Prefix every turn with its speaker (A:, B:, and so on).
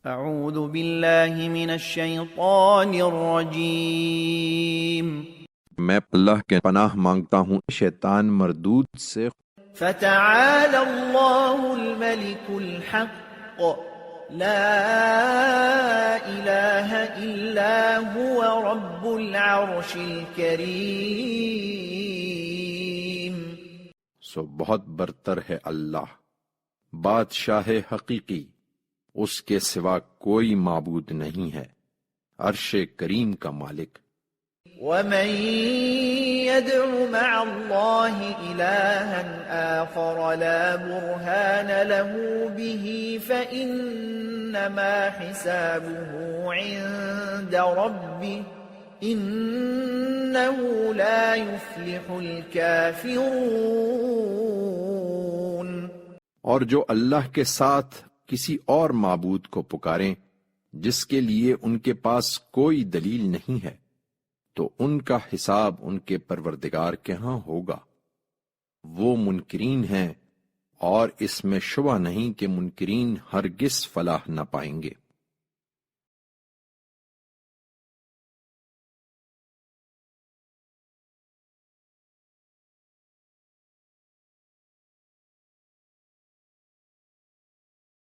A: اعوذ باللہ من الشیطان الرجیم
B: میں اللہ کے پناہ مانگتا ہوں شیطان مردود سے۔
A: فتعالى الله الملك الحق لا إله إلا هو رب العرش الكريم۔
B: سو بہت برتر ہے اللہ، بادشاہ حقیقی، اس کے سوا کوئی معبود نہیں ہے، عرش کریم کا مالک۔
A: ومن يدع مع الله إلها آخر لا برهان له به فإنما حسابه عند ربه إنه لا يفلح الكافرون۔
B: اور جو اللہ کے ساتھ کسی اور معبود کو پکاریں جس کے لیے ان کے پاس کوئی دلیل نہیں ہے، تو ان کا حساب ان کے پروردگار کے ہاں ہوگا، وہ منکرین ہیں، اور اس میں شبہ نہیں کہ منکرین ہرگز فلاح نہ پائیں گے۔